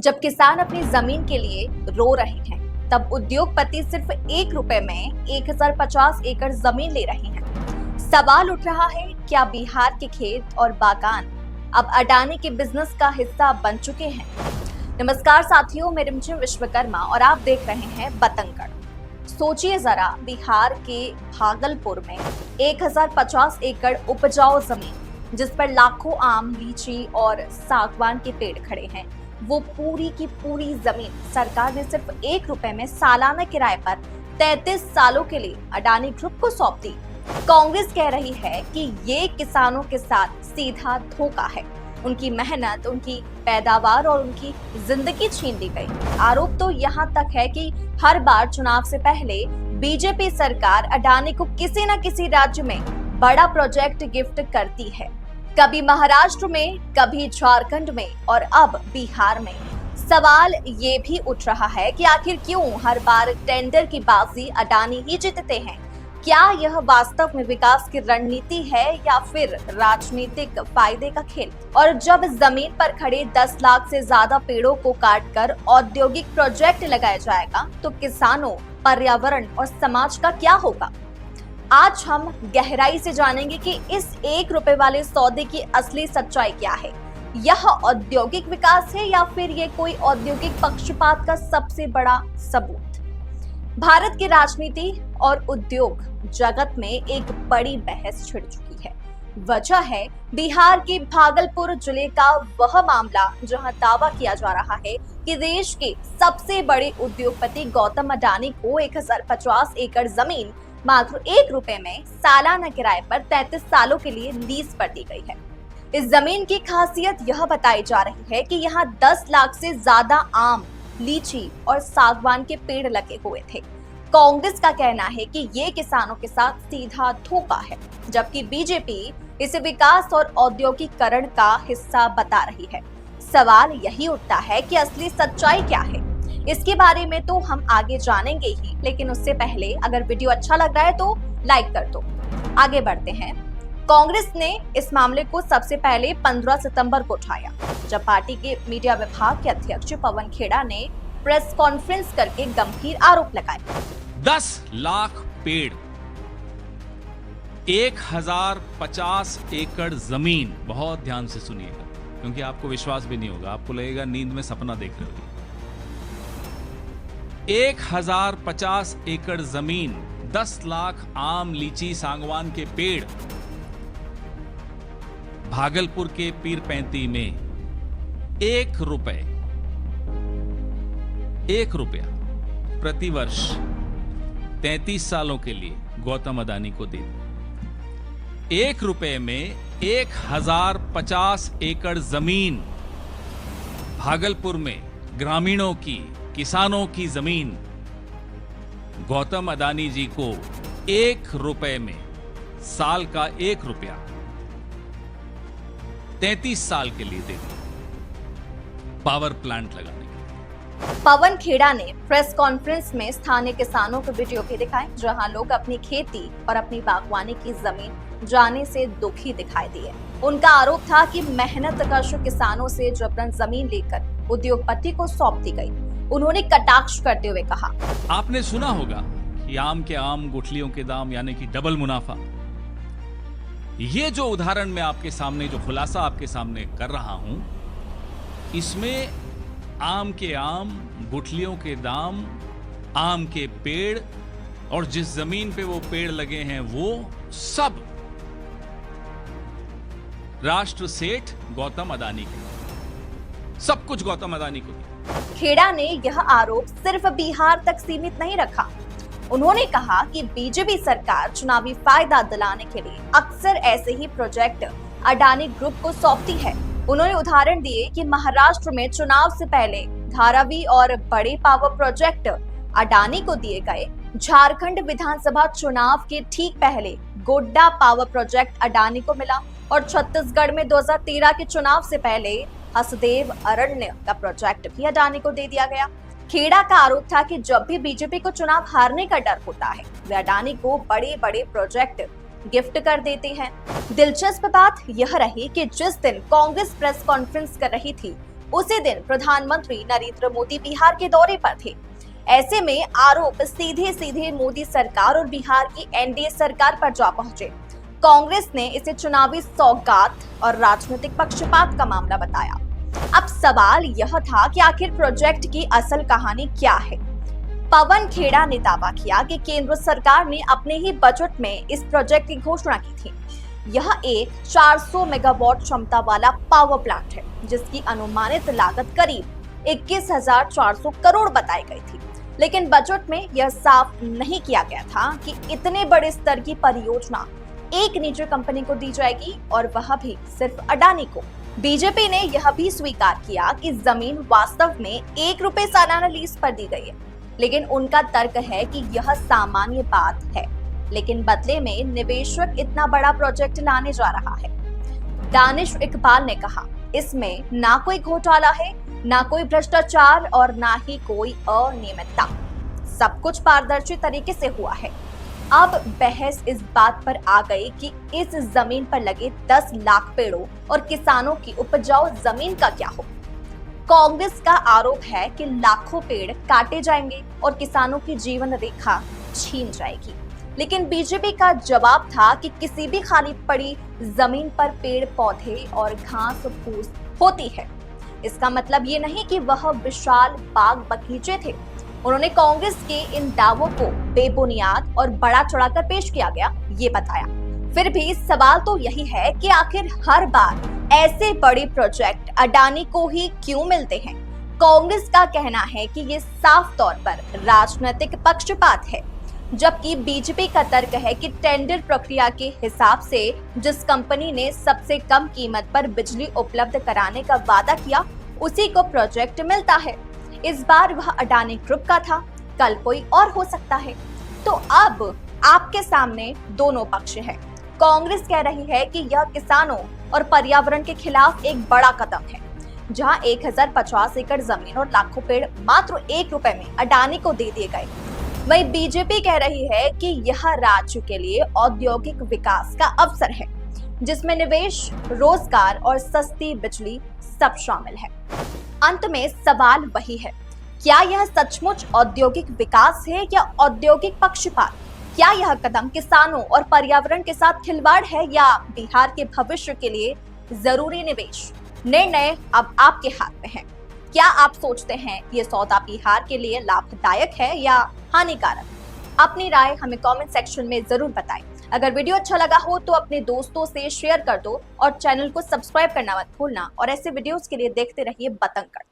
जब किसान अपनी जमीन के लिए रो रहे हैं, तब उद्योगपति सिर्फ 1 रुपए में 1050 एकड़ जमीन ले रहे हैं। सवाल उठ रहा है, क्या बिहार के खेत और बागान अब अडानी के बिजनेस का हिस्सा बन चुके हैं? नमस्कार साथियों, मैं रिमझिम विश्वकर्मा और आप देख रहे हैं बतंगड़। सोचिए जरा, बिहार के भागलपुर में 1050 एकड़ उपजाऊ जमीन, जिस पर लाखों आम, लीची और सागवान के पेड़ खड़े हैं, वो पूरी की पूरी जमीन सरकार ने सिर्फ 1 रुपए में सालाना किराए पर 33 सालों के लिए अडानी ग्रुप को सौंप दी। कांग्रेस कह रही है कि ये किसानों के साथ सीधा धोखा है, उनकी मेहनत, उनकी पैदावार और उनकी जिंदगी छीन ली गई। आरोप तो यहाँ तक है कि हर बार चुनाव से पहले बीजेपी सरकार अडानी को किसी न किसी राज्य में बड़ा प्रोजेक्ट गिफ्ट करती है, कभी महाराष्ट्र में, कभी झारखंड में और अब बिहार में। सवाल ये भी उठ रहा है कि आखिर क्यों हर बार टेंडर की बाजी अडानी ही जीतते हैं? क्या यह वास्तव में विकास की रणनीति है या फिर राजनीतिक फायदे का खेल? और जब जमीन पर खड़े 10 लाख से ज्यादा पेड़ों को काटकर औद्योगिक प्रोजेक्ट लगाया जाएगा, तो किसानों, पर्यावरण और समाज का क्या होगा? आज हम गहराई से जानेंगे कि इस 1 रुपए वाले सौदे की असली सच्चाई क्या है। यह औद्योगिक विकास है या फिर ये कोई औद्योगिक पक्षपात का सबसे बड़ा सबूत? भारत की राजनीति और उद्योग जगत में एक बड़ी बहस छिड़ चुकी है। वजह है बिहार के भागलपुर जिले का वह मामला जहां दावा किया जा रहा है कि देश के सबसे बड़े उद्योगपति गौतम अडानी को 1050 एकड़ जमीन मात्र 1 रुपए में सालाना किराए पर 33 सालों के लिए लीज पर दी गई है। इस जमीन की खासियत यह बताई जा रही है कि यहाँ 10 लाख से ज्यादा आम, लीची और सागवान के पेड़ लगे हुए थे। कांग्रेस का कहना है कि ये किसानों के साथ सीधा धोखा है, जबकि बीजेपी इसे विकास और औद्योगिकरण का हिस्सा बता रही है। सवाल यही उठता है कि असली सच्चाई क्या है। इसके बारे में तो हम आगे जानेंगे ही, लेकिन उससे पहले अगर वीडियो अच्छा लग रहा है तो लाइक कर दो। आगे बढ़ते हैं। कांग्रेस ने इस मामले को सबसे पहले 15 सितंबर को उठाया, जब पार्टी के मीडिया विभाग के अध्यक्ष पवन खेड़ा ने प्रेस कॉन्फ्रेंस करके गंभीर आरोप लगाए। 10 लाख पेड़, 1050 एकड़ जमीन। बहुत ध्यान से सुनिएगा, क्योंकि आपको विश्वास भी नहीं होगा, आपको लगेगा नींद में सपना देख रहे हो। 1050 एकड़ जमीन, 10 लाख आम, लीची, सागवान के पेड़, भागलपुर के पीरपैंती में 1 रुपया प्रतिवर्ष 33 सालों के लिए गौतम अडानी को दे दी। 1 रुपए में 1050 एकड़ जमीन, भागलपुर में ग्रामीणों की, किसानों की जमीन गौतम अडानी जी को 1 रुपए में साल का 1 रुपया 33 साल के लिए दे दी पावर प्लांट लगाने के। पवन खेड़ा ने प्रेस कॉन्फ्रेंस में स्थानीय किसानों को वीडियो भी दिखाए, जहां लोग अपनी खेती और अपनी बागवानी की जमीन जाने से दुखी दिखाई दिए। उनका आरोप था कि मेहनत कश किसानों से जबरन जमीन लेकर उद्योगपति को सौंप दी गई। उन्होंने कटाक्ष करते हुए कहा, आपने सुना होगा कि आम के आम, गुठलियों के दाम, यानी कि डबल मुनाफा। ये जो उदाहरण मैं आपके सामने, जो खुलासा आपके सामने कर रहा हूं, इसमें आम के आम, गुठलियों के दाम, आम के पेड़ और जिस जमीन पे वो पेड़ लगे हैं, वो सब राष्ट्र सेठ गौतम अडानी के, सब कुछ गौतम अडानी को। खेड़ा ने यह आरोप सिर्फ बिहार तक सीमित नहीं रखा। उन्होंने कहा कि बीजेपी सरकार चुनावी फायदा दिलाने के लिए अक्सर ऐसे ही प्रोजेक्ट अडानी ग्रुप को सौंपती है। उन्होंने उदाहरण दिए कि महाराष्ट्र में चुनाव से पहले धारावी और बड़े पावर प्रोजेक्ट अडानी को दिए गए। झारखंड विधानसभा चुनाव के ठीक पहले गोड्डा पावर प्रोजेक्ट अडानी को मिला और छत्तीसगढ़ में 2013 के चुनाव से पहले हसदेव अरण्य का प्रोजेक्ट भी अडानी को दे दिया गया। खेड़ा का आरोप था कि जब भी बीजेपी को चुनाव हारने का डर होता है, वे अडानी को बड़े बड़े प्रोजेक्ट गिफ्ट कर देते हैं। दिलचस्प बात यह रही कि जिस दिन कांग्रेस प्रेस कॉन्फ्रेंस कर रही थी, उसी दिन प्रधानमंत्री नरेंद्र मोदी बिहार के दौरे पर थे। ऐसे में आरोप सीधे सीधे मोदी सरकार और बिहार की एनडीए सरकार पर जा पहुंचे। कांग्रेस ने इसे चुनावी सौगात और राजनीतिक पक्षपात का मामला बताया। अब सवाल यह था कि आखिर प्रोजेक्ट की असल कहानी क्या है। पवन खेड़ा ने दावा किया कि केंद्र सरकार ने अपने ही बजट में इस प्रोजेक्ट की घोषणा की थी। यह एक 400 मेगावाट क्षमता वाला पावर प्लांट है, जिसकी अनुमानित लागत करीब 21,400 करोड़ बताई गई थी। लेकिन बजट में यह साफ नहीं किया गया था कि इतने बड़े स्तर की परियोजना एक निजी कंपनी को दी जाएगी, और वह भी सिर्फ अडानी को। बीजेपी ने यह भी स्वीकार किया कि जमीन वास्तव में 1 रुपए सालाना लीज पर दी गई है, लेकिन उनका तर्क है कि यह सामान्य बात है, लेकिन बदले में निवेशक इतना बड़ा प्रोजेक्ट लाने जा रहा है। दानिश इकबाल ने कहा, इसमें ना कोई घोटाला है, ना कोई भ्रष्टाचार और ना ही कोई अनियमितता। सब कुछ पारदर्शी तरीके से हुआ है। अब बहस इस बात पर आ गई कि इस जमीन पर लगे 10 लाख पेड़ों और किसानों की उपजाऊ जमीन का क्या हो। कांग्रेस का आरोप है कि लाखों पेड़ काटे जाएंगे और किसानों की जीवन रेखा छीन जाएगी। लेकिन बीजेपी का जवाब था कि किसी भी खाली पड़ी जमीन पर पेड़ पौधे और घास फूस होती है। इसका मतलब ये नहीं कि वह विशाल बाग बगीचे थे। उन्होंने कांग्रेस के इन दावों को बेबुनियाद और बड़ा चढ़ाकर पेश किया गया, ये बताया। फिर भी सवाल तो यही है कि आखिर हर बार ऐसे बड़े प्रोजेक्ट अडानी को ही क्यों मिलते हैं। कांग्रेस का कहना है कि ये साफ तौर पर राजनीतिक पक्षपात है, जबकि बीजेपी का तर्क है कि टेंडर प्रक्रिया के हिसाब से जिस कंपनी ने सबसे कम कीमत पर बिजली उपलब्ध कराने का वादा किया, उसी को प्रोजेक्ट मिलता है। इस बार वह अडानी ग्रुप का था, कल कोई और हो सकता है। तो अब आपके सामने दोनों पक्ष है। कांग्रेस कह रही है कि यह किसानों और पर्यावरण के खिलाफ एक बड़ा कदम है, जहां 1050 एकड़ जमीन और लाखों पेड़ मात्र 1 रुपए में अडानी को दे दिए गए। वहीं बीजेपी कह रही है कि यह राज्य के लिए औद्योगिक विकास का अवसर है, जिसमें निवेश, रोजगार और सस्ती बिजली सब शामिल है। अंत में सवाल वही है, क्या यह सचमुच औद्योगिक विकास है या औद्योगिक पक्षपात? क्या यह कदम किसानों और पर्यावरण के साथ खिलवाड़ है या बिहार के भविष्य के लिए जरूरी निवेश? निर्णय अब आपके हाथ में है। क्या आप सोचते हैं ये सौदा बिहार के लिए लाभदायक है या हानिकारक? अपनी राय हमें कमेंट सेक्शन में जरूर बताएं। अगर वीडियो अच्छा लगा हो तो अपने दोस्तों से शेयर कर दो और चैनल को सब्सक्राइब करना मत भूलना। और ऐसे वीडियोस के लिए देखते रहिए बतंगड़।